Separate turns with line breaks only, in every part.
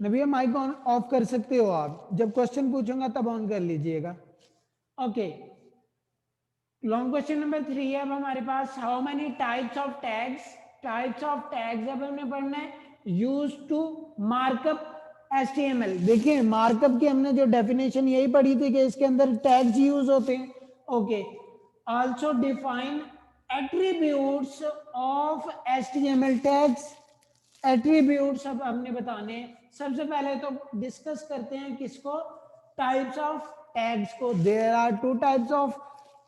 Nabi mic on off कर सकते हो आप, जब क्वेश्चन पूछूंगा तब ऑन कर लीजिएगा। ओके, लॉन्ग क्वेश्चन नंबर 3 है अब हमारे पास, how many types of tags, types of tags अब हमने पढ़ना है, यूज टू मार्कअप HTML। देखिए मार्कअप की हमने जो डेफिनेशन यही पढ़ी थी कि इसके अंदर टैग्स यूज होते हैं। Okay, also define attributes of HTML tags. Attributes अब हमने बताने हैं। सबसे पहले तो डिस्कस करते हैं किसको, टाइप्स ऑफ टैग्स को। There are two types of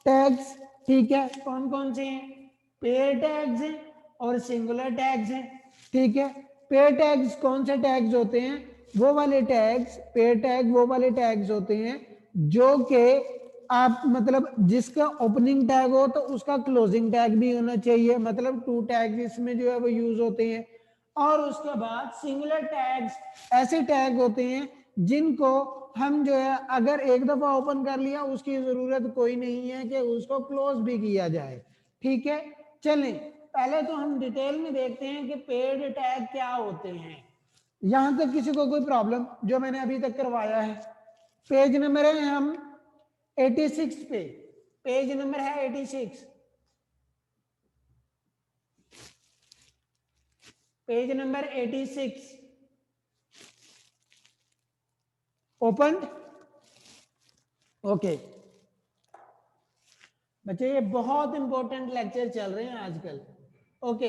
tags, ठीक है, कौन कौन से हैं, पेयर टैग्स हैं और सिंगुलर टैग्स हैं, ठीक है। पेयर टैग्स कौन से टैग्स होते हैं, वो वाले टैग्स, पेयर टैग वो वाले टैग्स होते हैं जो कि आप मतलब जिसका ओपनिंग टैग हो तो उसका क्लोजिंग टैग भी होना चाहिए, मतलब टू टैग्स इसमें जो है वो यूज होते हैं। और उसके बाद सिंगुलर टैग्स ऐसे टैग होते हैं जिनको हम जो है अगर एक दफा ओपन कर लिया उसकी जरूरत कोई नहीं है कि उसको क्लोज भी किया जाए, ठीक है। चलें पहले तो हम डिटेल में देखते हैं कि पेड टैग क्या होते हैं। यहां तक किसी को कोई प्रॉब्लम जो मैंने अभी तक करवाया है? पेज नंबर है हम 86 पे, पेज नंबर है 86, पेज नंबर 86 ओपन। ओके बच्चे ये बहुत इंपॉर्टेंट लेक्चर चल रहे हैं आजकल। ओके,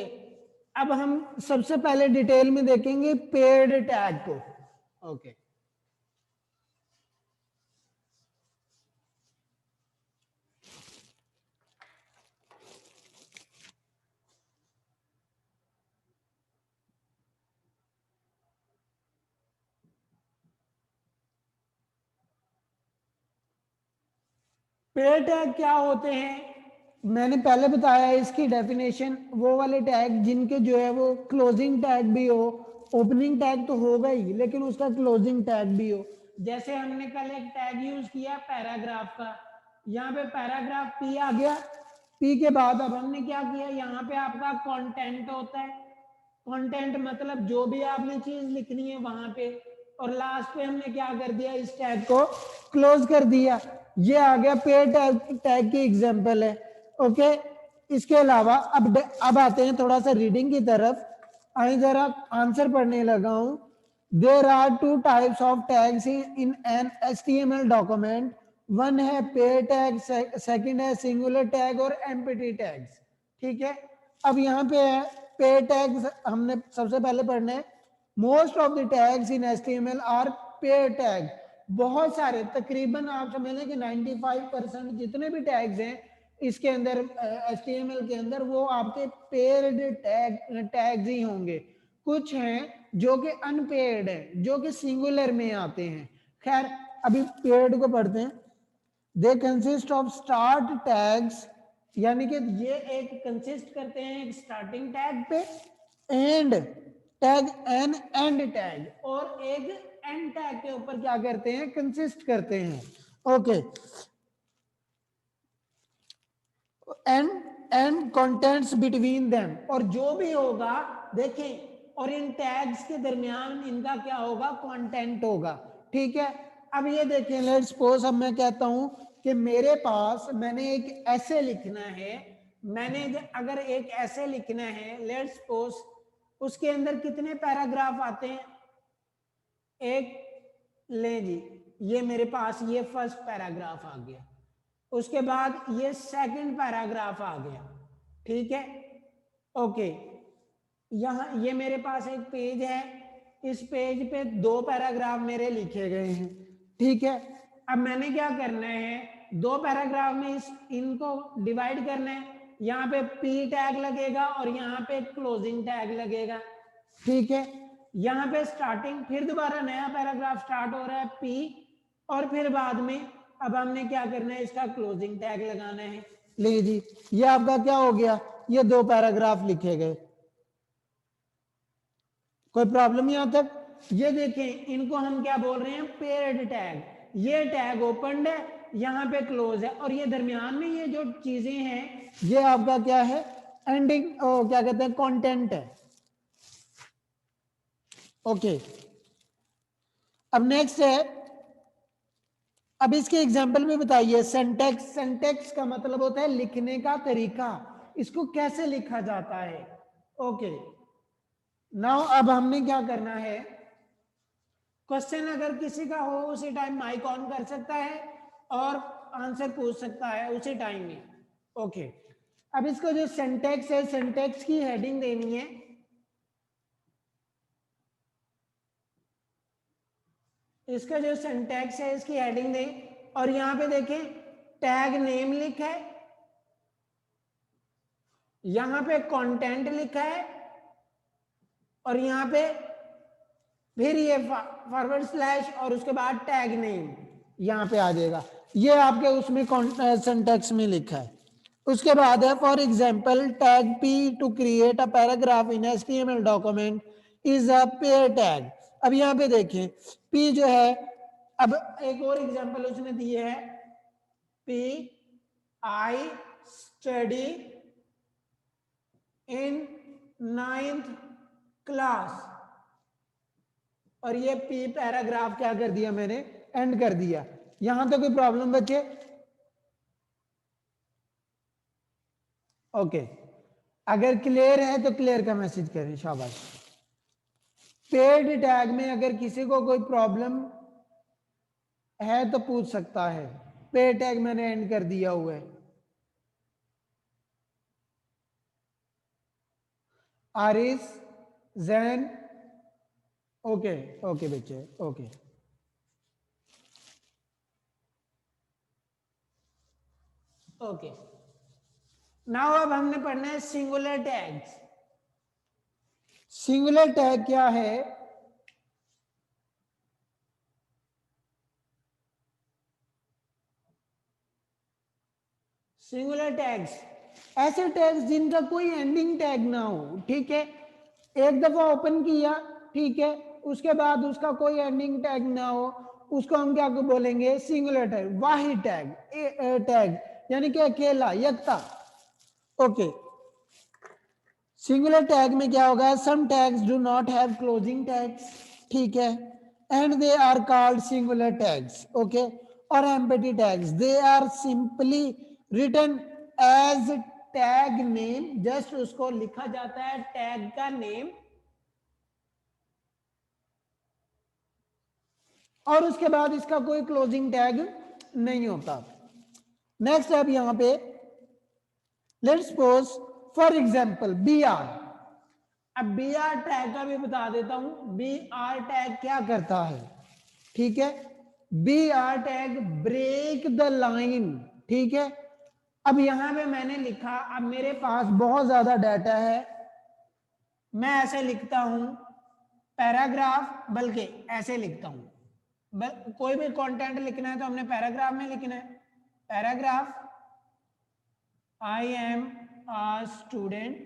अब हम सबसे पहले डिटेल में देखेंगे पेड टैग को। ओके, पेड टैग क्या होते हैं, मैंने पहले बताया इसकी डेफिनेशन, वो वाले टैग जिनके जो है वो क्लोजिंग टैग भी हो, ओपनिंग टैग तो होगा ही लेकिन उसका क्लोजिंग टैग भी हो। जैसे हमने कल एक टैग यूज किया पैराग्राफ का, यहाँ पे पैराग्राफ पी आ गया, पी के बाद अब हमने क्या किया, यहाँ पे आपका कंटेंट होता है, कंटेंट मतलब जो भी आपने चीज लिखनी है वहां पे, और लास्ट पे हमने क्या कर दिया, इस टैग को क्लोज कर दिया। ये आ गया पेड टैग, टैग की एग्जांपल है। ओके, इसके अलावा अब आते हैं थोड़ा सा रीडिंग की तरफ। आई जरा आंसर पढ़ने लगा हूं। There are two types of tags in an HTML document. One है पेयर टैग, सेकंड है सिंगुलर टैग और एम्प्टी टैग्स, ठीक है। अब यहाँ पे है पेयर टैग्स, हमने सबसे पहले पढ़ना है। Most of the tags in HTML are pair tag. बहुत सारे, तकरीबन आप समझ लें कि 95% जितने भी टैग्स हैं इसके अंदर HTML के अंदर वो आपके पेयर्ड टैग्स ही होंगे। कुछ हैं जो कि अनपेयर्ड है, जो कि सिंगुलर में आते हैं। खैर अभी पेयर्ड को पढ़ते हैं। They consist of start tags, यानी कि ये एक कंसिस्ट करते हैं एक स्टार्टिंग टैग पे, end tag, an end tag, और एक एंड टैग के ऊपर क्या करते हैं, कंसिस्ट करते हैं। Okay, and and contents between them, और जो भी होगा देखें, और इन टैग्स के दरमियान इनका क्या होगा, कंटेंट होगा, ठीक है। अब ये देखें, लेट्स सपोज अब मैं कहता हूं कि मेरे पास, मैंने एक ऐसे लिखना है, मैंने अगर एक ऐसे लिखना है, लेट्स सपोज उसके अंदर कितने पैराग्राफ आते हैं, एक, ले जी, ये मेरे पास ये फर्स्ट पैराग्राफ आ गया, उसके बाद ये सेकंड पैराग्राफ आ गया, ठीक है। ओके, यहां ये मेरे पास एक पेज है, इस पेज पे दो पैराग्राफ मेरे लिखे गए हैं, ठीक है। अब मैंने क्या करना है, दो पैराग्राफ में इनको डिवाइड करना है, यहाँ पे पी टैग लगेगा और यहाँ पे क्लोजिंग टैग लगेगा, ठीक है। यहाँ पे स्टार्टिंग, फिर दोबारा नया पैराग्राफ स्टार्ट हो रहा है पी, और फिर बाद में अब हमने क्या करना है, इसका क्लोजिंग टैग लगाना है। ले जी, ये आपका क्या हो गया, ये दो पैराग्राफ लिखे गए। कोई प्रॉब्लम यहां तक? ये देखें, इनको हम क्या बोल रहे हैं, पेयर्ड टैग। ये टैग ओपन है, यहां पे क्लोज है, और ये दरमियान में ये जो चीजें हैं ये आपका क्या है, एंडिंग, क्या कहते हैं, कंटेंट है। ओके, अब नेक्स्ट है, अब इसके एग्जाम्पल में बताइए। सेंटेक्स, सेंटेक्स का मतलब होता है लिखने का तरीका, इसको कैसे लिखा जाता है। ओके, नाउ अब हमने क्या करना है, क्वेश्चन अगर किसी का हो उसी टाइम माइक ऑन कर सकता है और आंसर पूछ सकता है उसी टाइम में। ओके, अब इसको जो सिंटैक्स है, सिंटैक्स की हेडिंग देनी है। इसका जो सिंटैक्स है इसकी हेडिंग दें और यहां पे देखें टैग नेम लिखा है, यहां पे कंटेंट लिखा है और यहां पे फिर ये फॉरवर्ड स्लैश और उसके बाद टैग नेम यहां पे आ जाएगा। ये आपके उसमें सिंटैक्स में लिखा है। उसके बाद है for example tag p to create a paragraph in HTML document is a pair tag. अब यहां पे देखें पी जो है, अब एक और एग्जांपल उसने दिए है, P I study in 9th class और ये पी पैराग्राफ क्या कर दिया मैंने, एंड कर दिया। यहां तो कोई प्रॉब्लम बच्चे? ओके, अगर क्लियर है तो क्लियर का मैसेज करें, शाबाश। पेड टैग में अगर किसी को कोई प्रॉब्लम है तो पूछ सकता है। पेड टैग मैंने एंड कर दिया हुआ है। आरिस, जैन, ओके ओके बच्चे, ओके ओके। नाउ अब हमने पढ़ना है सिंगुलर टैग्स। सिंगुलर टैग क्या है? सिंगुलर टैग्स ऐसे टैग्स जिनका कोई एंडिंग टैग ना हो, ठीक है। एक दफा ओपन किया, ठीक है, उसके बाद उसका कोई एंडिंग टैग ना हो, उसको हम क्या बोलेंगे? सिंगुलर टैग, वाहिद टैग, टैग यानी कि अकेला, यकता। ओके, सिंगुलर टैग में क्या होगा? Some tags do not have closing tags, ठीक है, and they are called singular tags. Okay, और empty tags they are simply written as tag name, just उसको लिखा जाता है टैग का नेम और उसके बाद इसका कोई क्लोजिंग टैग नहीं होता। नेक्स्ट अब यहां पे let's suppose for example B R. अब बी आर टैग का भी बता देता हूं, बी आर टैग क्या करता है, ठीक है। B R tag break the line, ठीक है। अब यहां पे मैंने लिखा, अब मेरे पास बहुत ज्यादा डाटा है, मैं ऐसे लिखता हूं पैराग्राफ, बल्कि ऐसे लिखता हूं, कोई भी कंटेंट लिखना है तो हमने पैराग्राफ में लिखना है। Paragraph, I am a student,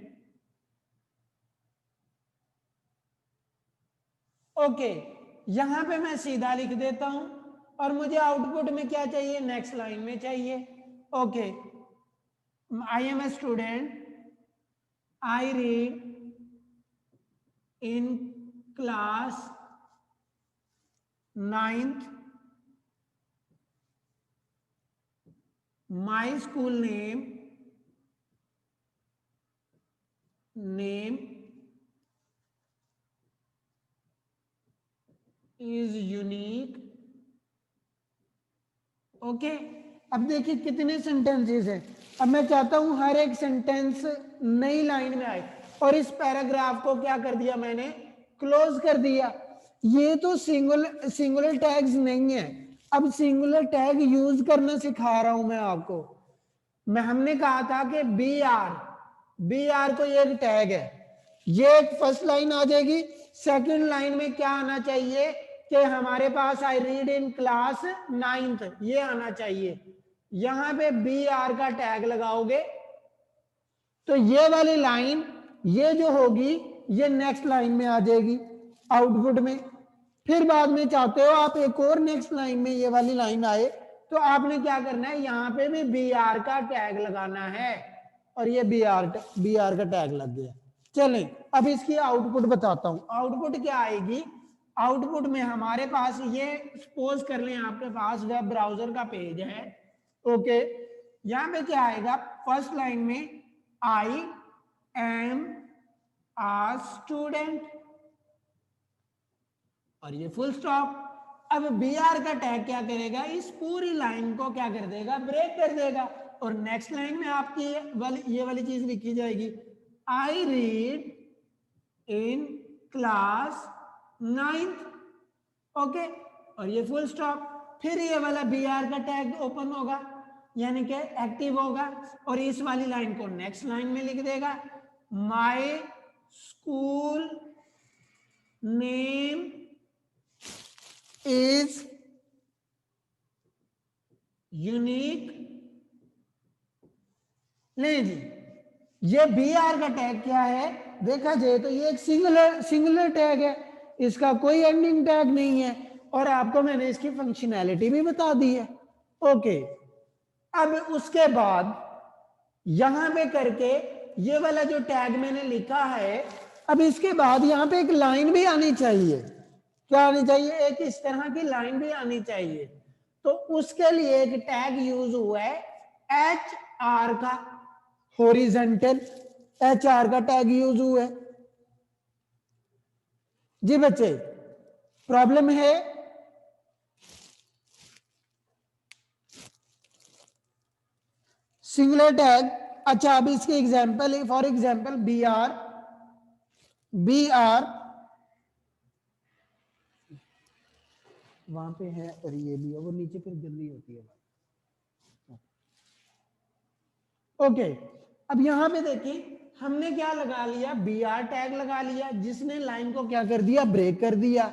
okay, यहां पे मैं सीधा लिख देता हूं और मुझे आउटपुट में क्या चाहिए? नेक्स्ट लाइन में चाहिए। Okay, I am a student, I read in class 9th, my school name is unique. Okay, अब देखिए कितने सेंटेंसेस हैं। अब मैं चाहता हूं हर एक सेंटेंस नई लाइन में आए और इस पैराग्राफ को क्या कर दिया मैंने? क्लोज कर दिया। ये तो सिंगुलर टैग्स नहीं है। अब सिंगुलर टैग यूज करना सिखा रहा हूं मैं आपको। मैं हमने कहा था कि बी आर को ये एक टैग है, ये एक फर्स्ट लाइन आ जाएगी। सेकंड लाइन में क्या आना चाहिए कि हमारे पास आई रीड इन क्लास 9th, ये आना चाहिए। यहां पे बी आर का टैग लगाओगे तो ये वाली लाइन, ये जो होगी ये नेक्स्ट लाइन में आ जाएगी आउटपुट में। फिर बाद में चाहते हो आप एक और नेक्स्ट लाइन में ये वाली लाइन आए तो आपने क्या करना है? यहां पे भी बी आर का टैग लगाना है और ये बी आर का टैग लग गया। चलें अब इसकी आउटपुट बताता हूं। आउटपुट क्या आएगी? आउटपुट में हमारे पास ये सपोज कर लें आपके पास वेब ब्राउजर का पेज है, ओके। यहां पे क्या आएगा, फर्स्ट लाइन में आई एम आ स्टूडेंट और ये फुल स्टॉप। अब बी आर का टैग क्या करेगा, इस पूरी लाइन को क्या कर देगा, ब्रेक कर देगा। और नेक्स्ट लाइन में आपकी ये वाली चीज लिखी जाएगी, आई read in class 9th, okay, और ये फुल स्टॉप। फिर ये वाला बी आर का टैग ओपन होगा, यानी कि एक्टिव होगा, और इस वाली लाइन को नेक्स्ट लाइन में लिख देगा, माई स्कूल नेम इज यूनिक। नहीं जी, ये बी आर का टैग क्या है, देखा जाए तो ये एक सिंगुलर टैग है, इसका कोई एंडिंग टैग नहीं है, और आपको मैंने इसकी फंक्शनैलिटी भी बता दी है, ओके। अब उसके बाद यहां पे करके ये वाला जो टैग मैंने लिखा है, अब इसके बाद यहां पे एक लाइन भी आनी चाहिए। क्या आनी चाहिए, एक इस तरह की लाइन भी आनी चाहिए। तो उसके लिए एक टैग यूज हुआ है एच आर का, हॉरिजॉन्टल एच आर का टैग यूज हुआ है। जी बच्चे, प्रॉब्लम है? सिंगुलर टैग, अच्छा अब इसके example, for example B R वहां पे है और ये भी है, वो नीचे फिर गंदी होती है बात, ओके। अब यहां पे देखिए हमने क्या लगा लिया, बी आर टैग लगा लिया, जिसने लाइन को क्या कर दिया, ब्रेक कर दिया।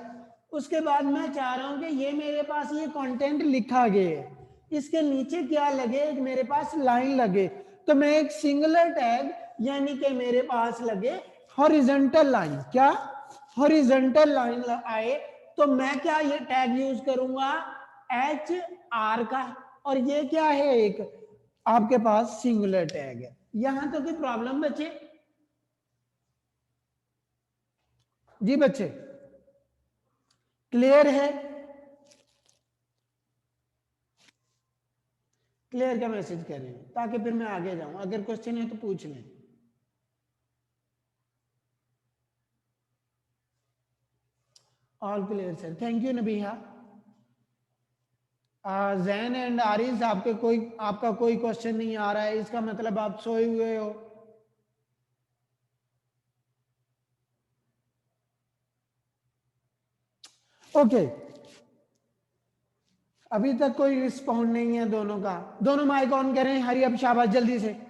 उसके बाद मैं चाह रहा हूं कि ये मेरे पास ये कंटेंट लिखा गया है, इसके नीचे क्या लगे, मेरे पास लाइन लगे, तो मैं एक सिंगुलर टैग यानी कि मेरे पास लगे हॉरिजॉन्टल लाइन, क्या हॉरिजॉन्टल लाइन आए, तो मैं क्या ये टैग यूज करूंगा, एच आर का, और ये क्या है, एक आपके पास सिंगुलर टैग है। यहां तो कोई प्रॉब्लम बच्चे? जी बच्चे, क्लियर है? क्लियर का मैसेज करें ताकि फिर मैं आगे जाऊं, अगर क्वेश्चन है तो पूछ लें। All clear sir, thank you Nabiha. Zain and Aris, आपका कोई क्वेश्चन नहीं आ रहा है, इसका मतलब आप सोए हुए हो। ओके, अभी तक कोई रिस्पॉन्ड नहीं है दोनों का, दोनों माइक ऑन करें, हरी अब शाबाश जल्दी से।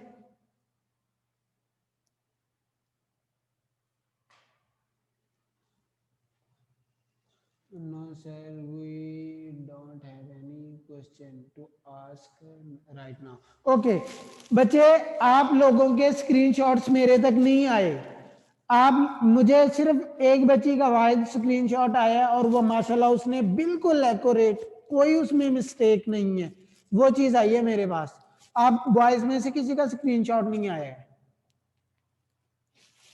No sir, we don't have any question to ask right now. Okay, बच्चे आप लोगों के स्क्रीनशॉट्स मेरे तक नहीं आए, आप मुझे सिर्फ एक बच्ची का वाहिद स्क्रीनशॉट आया और वो माशाल्लाह उसने बिल्कुल एक्यूरेट, कोई उसमें मिस्टेक नहीं है, वो चीज आई है मेरे पास। आप बॉयज में से किसी का स्क्रीनशॉट नहीं आया है।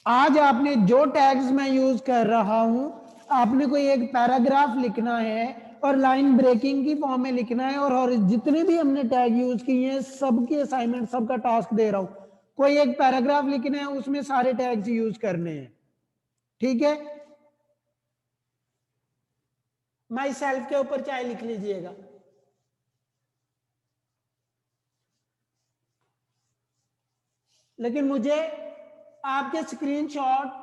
आज आपने जो टैग्स मैं यूज कर रहा हूं, आपने कोई एक पैराग्राफ लिखना है और लाइन ब्रेकिंग की फॉर्म में लिखना है, और जितने भी हमने टैग यूज किए हैं सबकी असाइनमेंट, सबका टास्क दे रहा हूं, कोई एक पैराग्राफ लिखना है, उसमें सारे टैग्स यूज करने हैं, ठीक है। माई सेल्फ के ऊपर चाहे लिख लीजिएगा। लेकिन मुझे आपके स्क्रीनशॉट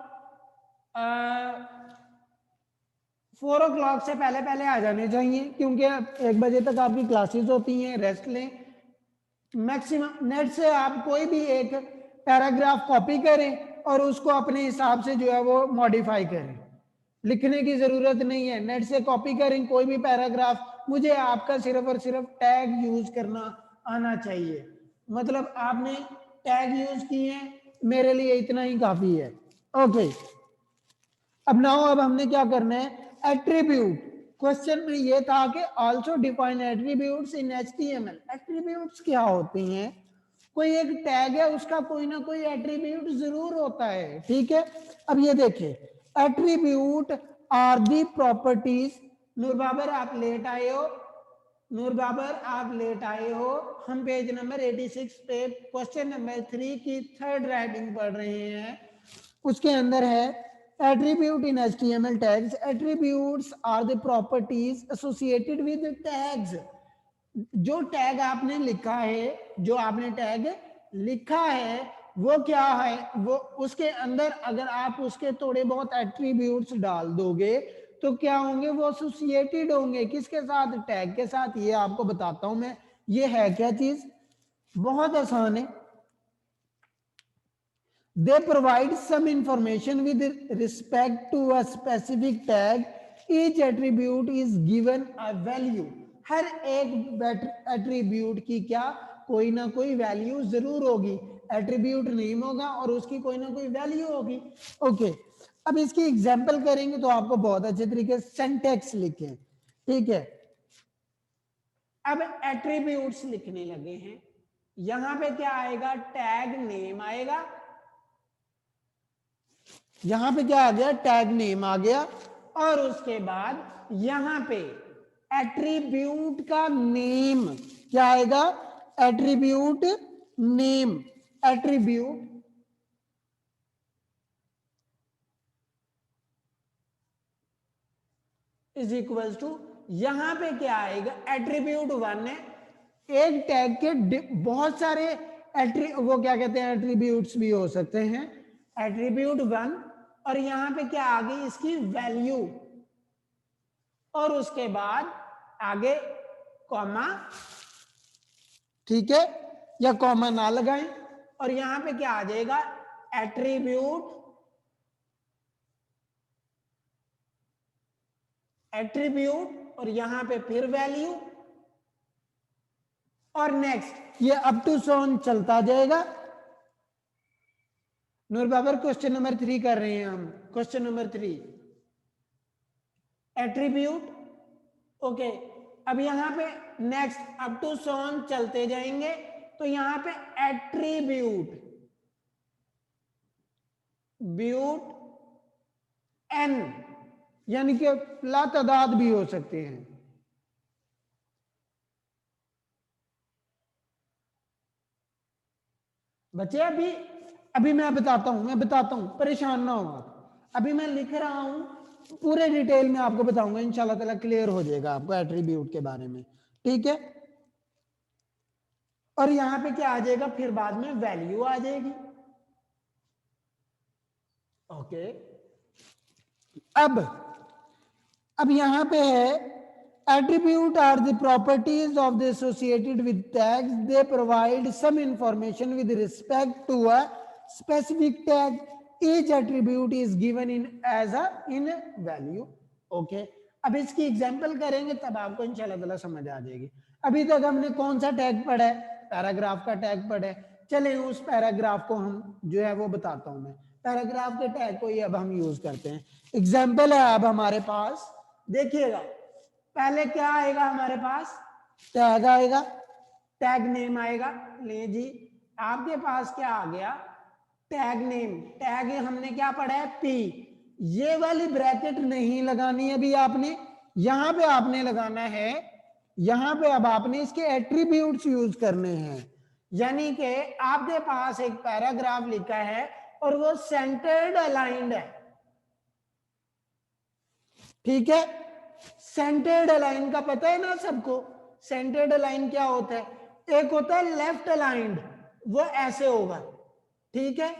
4 o'clock से पहले पहले आ जाने चाहिए, क्योंकि 1 बजे तक आपकी क्लासेस होती हैं, रेस्ट लें। मैक्सिमम नेट से आप कोई भी एक पैराग्राफ कॉपी करें और उसको अपने हिसाब से जो है वो मॉडिफाई करें, लिखने की जरूरत नहीं है, नेट से कॉपी करें कोई भी पैराग्राफ, मुझे आपका सिर्फ और सिर्फ टैग यूज करना आना चाहिए, मतलब आपने टैग यूज किए हैं, मेरे लिए इतना ही काफी है, ओके। अब हमने क्या करना है, एट्रीब्यूट। क्वेश्चन में ये था कि आल्सो डिफाइन एट्रीब्यूट्स इन एचटीएमएल। एट्रीब्यूट्स क्या होते हैं, कोई एक टैग है उसका कोई ना कोई एट्रीब्यूट जरूर होता है, ठीक है। अब ये देखिए, एट्रीब्यूट आर दी प्रॉपर्टीज। नूर बाबर आप लेट आए हो, नूर बाबर आप लेट आए हो। हम पेज नंबर 86 पे क्वेश्चन नंबर 3 की थर्ड राइटिंग पढ़ रहे हैं। उसके अंदर है attribute in HTML tags. Attributes are the properties associated with tags. जो टैग आपने लिखा है, जो आपने टैग लिखा है वो क्या है, वो उसके अंदर अगर आप उसके थोड़े बहुत एट्रीब्यूट्स डाल दोगे तो क्या होंगे, वो एसोसिएटेड होंगे किसके साथ, टैग के साथ। ये आपको बताता हूं मैं, ये है क्या चीज, बहुत आसान है। They provide some information with respect to a specific tag. Each attribute is given a value. हर एक एट्रीब्यूट की क्या, कोई ना कोई वैल्यू जरूर होगी। एट्रीब्यूट नेम होगा और उसकी कोई ना कोई वैल्यू होगी। ओके, अब इसकी एग्जांपल करेंगे तो आपको बहुत अच्छे तरीके से सिंटैक्स लिखें, ठीक है। अब एट्रीब्यूट्स लिखने लगे हैं, यहां पे क्या आएगा, टैग नेम आएगा। यहां पे क्या आ गया, टैग नेम आ गया। और उसके बाद यहां पे एट्रीब्यूट का नेम क्या आएगा, attribute name. Attribute is equal to, यहां पे क्या आएगा, एट्रीब्यूट 1 है। एक टैग के बहुत सारे वो क्या कहते हैं, एट्रीब्यूट्स भी हो सकते हैं। एट्रीब्यूट 1 और यहां पे क्या आ गई, इसकी वैल्यू। और उसके बाद आगे कॉमा, ठीक है, या कॉमा ना लगाएं। और यहां पे क्या आ जाएगा, एट्रीब्यूट, एट्रीब्यूट और यहां पे फिर वैल्यू और नेक्स्ट, ये अप टू सोन चलता जाएगा। नूर बाबर क्वेश्चन नंबर 3 कर रहे हैं हम, क्वेश्चन नंबर 3 एट्रीब्यूट। ओके, अब यहां पे नेक्स्ट अप टू सोन चलते जाएंगे तो यहां पे एट्रीब्यूट ब्यूट एन, यानी कि लातादाद भी हो सकते हैं। बच्चे अभी अभी मैं बताता हूं, परेशान ना होगा। अभी मैं लिख रहा हूं, पूरे डिटेल में आपको बताऊंगा, इंशाल्लाह ताला क्लियर हो जाएगा आपको एट्रीब्यूट के बारे में, ठीक है। और यहां पे क्या आ जाएगा, फिर बाद में वैल्यू आ जाएगी। ओके, अब यहां पे है attribute are the properties of the associated with tags. They provide some information with respect to a specific tag. Each attribute is given in as a in value. Okay, अब इसकी example करेंगे तब आपको इंशाल्लाह ताला समझ आ जाएगी। अभी तक हमने कौन सा टैग पढ़ा है, पैराग्राफ का टैग पढ़ा है। चले उस पैराग्राफ को हम जो है वो बताता हूं मैं। पैराग्राफ के टैग को ही अब हम यूज करते हैं। एग्जाम्पल है अब हमारे पास, देखिएगा पहले क्या आएगा हमारे पास, टैग आएगा, टैग नेम आएगा। ले जी, आपके पास क्या आ गया, टैग नेम। टैग हमने क्या पढ़ा है, पी। ये वाली ब्रैकेट नहीं लगानी है अभी आपने, यहां पे आपने लगाना है, यहां पे अब आपने इसके एट्रीब्यूट्स यूज करने हैं। यानी कि आपके पास एक पैराग्राफ लिखा है और वो सेंटर्ड अलाइंड है, ठीक है। सेंटर्ड अलाइन का पता है ना सबको, सेंटर्ड अलाइन क्या होता है, एक होता है लेफ्ट अलाइंड, वो ऐसे होगा, ठीक है।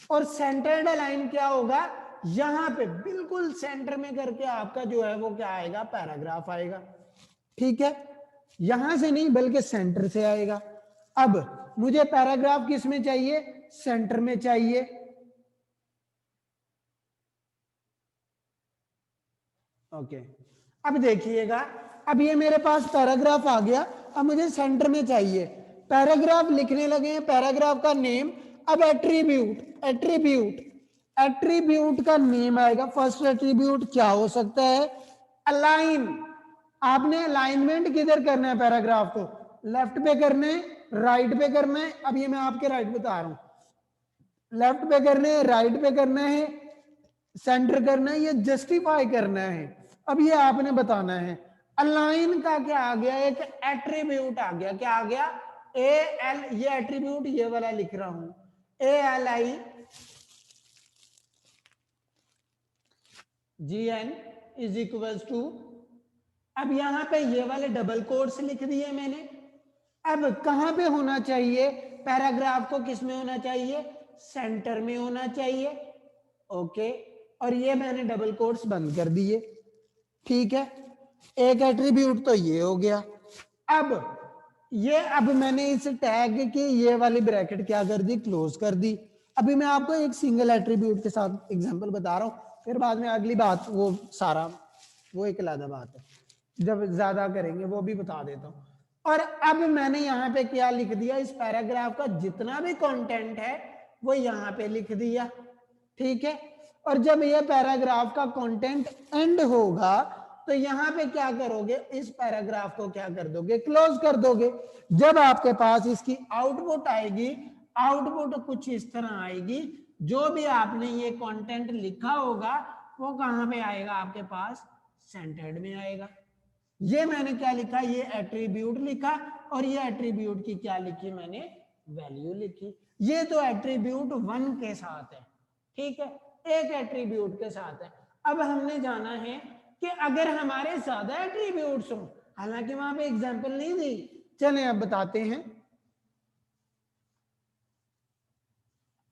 और सेंटर्ड अलाइन क्या होगा, यहां पे बिल्कुल सेंटर में करके आपका जो है वो क्या आएगा, पैराग्राफ आएगा, ठीक है। यहां से नहीं बल्कि सेंटर से आएगा। अब मुझे पैराग्राफ किस में चाहिए, सेंटर में चाहिए। ओके, अब देखिएगा, अब ये मेरे पास पैराग्राफ आ गया, अब मुझे सेंटर में चाहिए। पैराग्राफ लिखने लगे हैं, पैराग्राफ का नेम। अब एट्रीब्यूट, एट्रीब्यूट का नेम आएगा। फर्स्ट एट्रीब्यूट क्या हो सकता है, अलाइन। आपने अलाइनमेंट किधर करना है, पैराग्राफ को लेफ्ट पे करना है, राइट पे करना है। अब ये मैं आपके राइट बता रहा हूं, लेफ्ट पे करना है, राइट पे करना है, सेंटर करना है या जस्टिफाई करना है। अब ये आपने बताना है। अलाइन का क्या आ गया, एक एट्रीब्यूट आ गया, क्या आ गया, ए एल, ये एट्रीब्यूट ये वाला लिख रहा हूं, A L I G N is equal to, अब यहां पे ये वाले डबल कोट्स लिख दिए मैंने। अब कहां पे होना चाहिए पैराग्राफ को, किस में होना चाहिए, सेंटर में होना चाहिए। ओके, और ये मैंने डबल कोट्स बंद कर दिए। ठीक है, एक एट्रीब्यूट तो ये हो गया। अब मैंने इस टैग की ये वाली ब्रैकेट क्या कर दी, क्लोज कर दी। अभी मैं आपको एक सिंगल एट्रीब्यूट के साथ एग्जांपल बता रहा हूं, फिर बाद में अगली बात वो सारा वो एक अलग बात है, जब ज्यादा करेंगे वो भी बता देता हूं। और अब मैंने यहाँ पे क्या लिख दिया, इस पैराग्राफ का जितना भी कंटेंट है वो यहाँ पे लिख दिया। ठीक है, और जब ये पैराग्राफ का कंटेंट एंड होगा तो यहाँ पे क्या करोगे, इस पैराग्राफ को क्या कर दोगे, क्लोज कर दोगे। जब आपके पास इसकी आउटपुट आएगी, आउटपुट कुछ इस तरह आएगी, जो भी आपने ये कंटेंट लिखा होगा वो कहां पे आएगा, आपके पास सेंटर्ड में आएगा। ये मैंने क्या लिखा, ये एट्रीब्यूट लिखा, और ये एट्रीब्यूट की क्या लिखी मैंने, वैल्यू लिखी। ये तो एट्रीब्यूट 1 के साथ है। ठीक है, एक एट्रीब्यूट के साथ है। अब हमने जाना है कि अगर हमारे ज्यादा एट्रीब्यूट्स हो, हालांकि वहां पे एग्जांपल नहीं दी, चलें अब बताते हैं।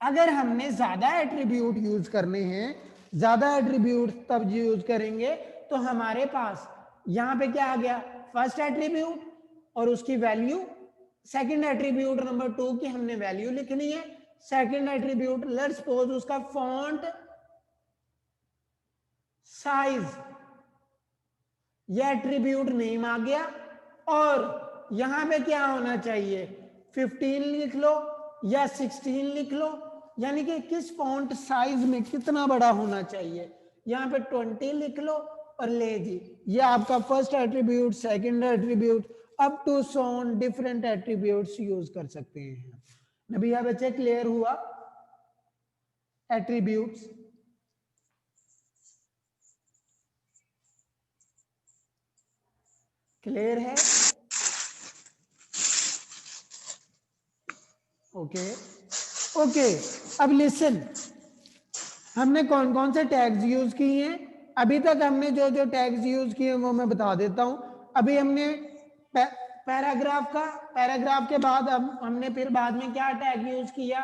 अगर हमने ज्यादा एट्रीब्यूट यूज करने हैं, ज्यादा एट्रीब्यूट तब यूज करेंगे तो हमारे पास यहां पे क्या आ गया, फर्स्ट एट्रीब्यूट और उसकी वैल्यू, सेकंड एट्रीब्यूट नंबर 2 की हमने वैल्यू लिखनी है, सेकंड एट्रीब्यूट लेट्स सपोज उसका फॉन्ट साइज, ये एट्रीब्यूट नेम आ गया, और यहां पे क्या होना चाहिए, 15 लिख लो या 16 लिख लो, यानी कि किस फॉन्ट साइज में कितना बड़ा होना चाहिए, यहां पे 20 लिख लो और ले जी, ये आपका first attribute, second attribute, up to सोन डिफरेंट एट्रीब्यूट्स यूज कर सकते हैं। नबिया बच्चे क्लियर हुआ एट्रीब्यूट्स? क्लियर है? ओके ओके, अब लिसन, हमने कौन कौन से टैग्स यूज किए हैं, अभी तक हमने जो जो टैग्स यूज किए हैं वो मैं बता देता हूं। अभी हमने पैराग्राफ के बाद अब हमने फिर बाद में क्या टैग यूज किया,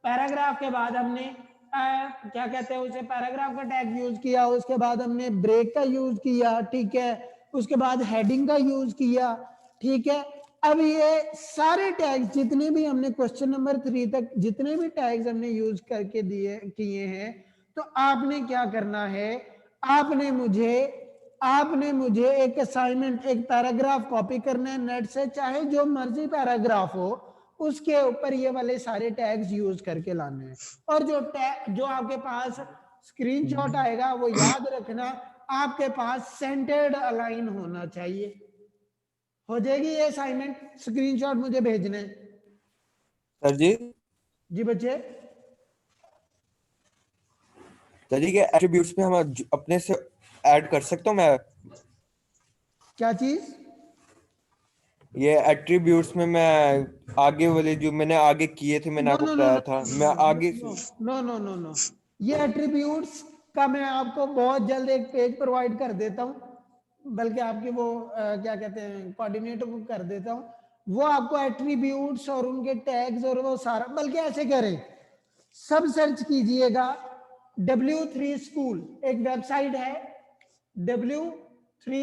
पैराग्राफ के बाद हमने क्या कहते हैं उसे, पैराग्राफ का टैग यूज किया, उसके बाद हमने ब्रेक का यूज किया, ठीक है, उसके बाद हेडिंग का यूज किया। ठीक है, अब ये सारे टैग्स जितने भी हमने क्वेश्चन नंबर 3 तक जितने भी टैग्स हमने यूज करके दिए किए हैं, तो आपने क्या करना है, आपने मुझे एक असाइनमेंट, एक पैराग्राफ कॉपी करना है नेट से, चाहे जो मर्जी पैराग्राफ हो, उसके ऊपर ये वाले सारे टैग्स यूज करके लाने हैं। और जो आपके पास स्क्रीनशॉट आएगा वो याद रखना, आपके पास सेंटर्ड अलाइन होना चाहिए। हो जाएगी ये असाइनमेंट, स्क्रीनशॉट मुझे भेजने।
सर जी,
जी बच्चे,
सर जी के एट्रीब्यूट्स में हम अपने से ऐड कर सकता हूँ मैं,
क्या चीज,
ये एट्रीब्यूट्स में मैं आगे वाले जो मैंने आगे किए थे, मैंने
नो
आपको
नो नो
बताया
नो
था, मैं आगे
नो नो नो नो, ये एट्रीब्यूट्स का मैं आपको बहुत जल्द एक पेज प्रोवाइड कर देता हूँ, बल्कि आपकी वो क्या कहते हैं कोऑर्डिनेटर को कर देता हूँ, वो आपको एट्रीब्यूट्स और उनके टैग्स और वो सारा, बल्कि ऐसे करें, सब सर्च कीजिएगा, W3 स्कूल एक वेबसाइट है, W3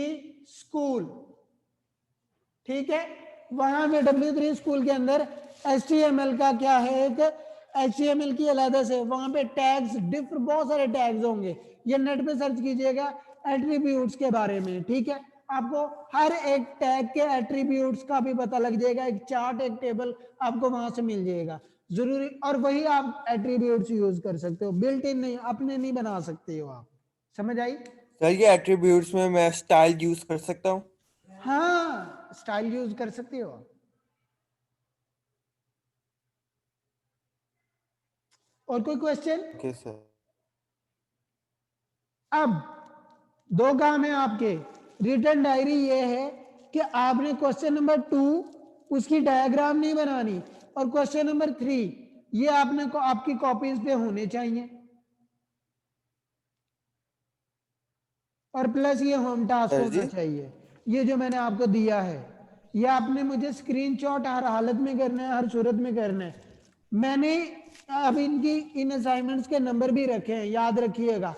स्कूल, ठीक है, वहां में W3 स्कूल के अंदर HTML का क्या है, एक HTML की अलग से वहां पे टैग्स, बहुत सारे टैग्स होंगे, ये नेट पे सर्च कीजिएगा एट्रीब्यूट्स के बारे में। ठीक है, आपको हर एक टैग के एट्रीब्यूट्स का भी पता लग जाएगा, एक चार्ट, एक टेबल आपको वहां से मिल जाएगा जरूरी, और वही आप एट्रीब्यूट्स यूज कर सकते हो, बिल्ट इन नहीं, अपने नहीं बना सकते हो आप। समझ आई?
सर ये एट्रीब्यूट्स में मैं स्टाइल यूज कर सकता हूँ?
हाँ, स्टाइल यूज कर सकते हो। और कोई क्वेश्चन?
Okay sir.
अब दो काम है आपके। रिटर्न डायरी ये है कि आपने क्वेश्चन नंबर 2 उसकी डायग्राम नहीं बनानी, और क्वेश्चन नंबर 3 ये आपने को आपकी कॉपीज पे होने चाहिए, और प्लस ये होम टास्क
सर
होना
जी।
चाहिए। ये जो मैंने आपको दिया है ये आपने मुझे स्क्रीनशॉट हर हालत में करना है, हर सूरत में करना है। मैंने अब इनकी इन असाइनमेंट्स के नंबर भी रखे हैं, याद रखिएगा।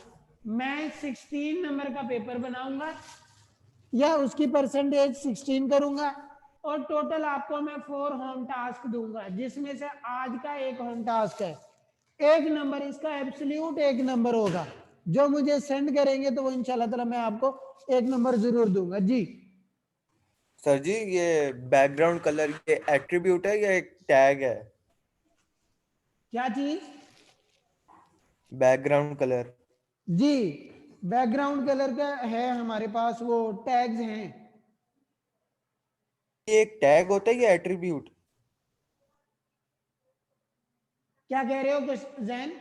मैं 16 नंबर का पेपर बनाऊंगा या उसकी परसेंटेज 16 करूंगा, और टोटल आपको मैं 4 होम टास्क दूंगा, जिसमें से आज का एक होम टास्क है। एक नंबर इसका एब्सोल्यूट एक नंबर होगा। जो मुझे सेंड करेंगे तो वो इंशाल्लाह ताला मैं आपको एक नंबर जरूर दूंगा जी।
सर जी, ये बैकग्राउंड कलर ये एट्रीब्यूट है या एक टैग है?
क्या चीज?
Background colour.
जी, बैकग्राउंड कलर का है हमारे पास, वो टैग्स हैं।
ये एक टैग होता है या एट्रीब्यूट?
क्या कह रहे हो कुछ जैन?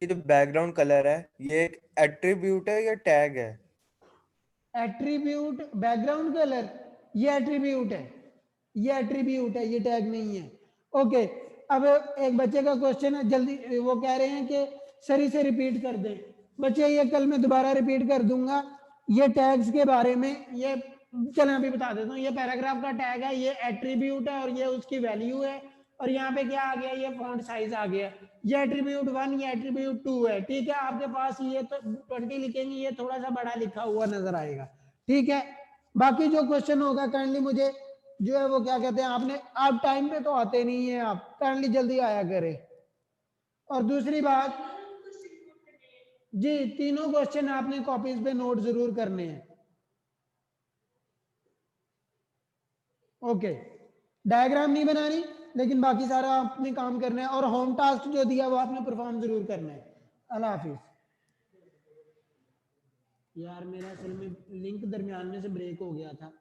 ये जो बैकग्राउंड कलर है ये एक एट्रीब्यूट है या टैग है?
एट्रीब्यूट बैकग्राउंड कलर, ये एट्रीब्यूट है, ये एट्रीब्यूट है, ये टैग नहीं है। ओके, अब एक बच्चे का क्वेश्चन है, जल्दी वो कह रहे हैं कि सर इसे रिपीट कर दें। बच्चे ये कल मैं दोबारा रिपीट कर दूंगा ये टैग्स के बारे में। ये चलें अभी बता देता हूँ। ये पैराग्राफ का टैग है, ये एट्रीब्यूट है और ये उसकी वैल्यू है, और यहाँ पे क्या आ गया, ये फॉन्ट साइज आ गया। ये एट्रीब्यूट 1, ये एट्रीब्यूट 2 है। ठीक है, आपके पास ये तो 20 लिखेंगे, ये थोड़ा सा बड़ा लिखा हुआ नजर आएगा। ठीक है, बाकी जो क्वेश्चन होगा काइंडली मुझे जो है वो क्या कहते हैं, आपने आप टाइम पे तो आते नहीं है, आप काइंडली जल्दी आया करें। और दूसरी बात जी, तीनों क्वेश्चन आपने कॉपीज पे नोट जरूर करने हैं। ओके, डायग्राम नहीं बनानी, लेकिन बाकी सारा आपने काम करना है, और होम टास्क जो दिया वो आपने परफॉर्म जरूर करना है। अल्लाह हाफिज। यार मेरा असल में लिंक दरमियान में से ब्रेक हो गया था।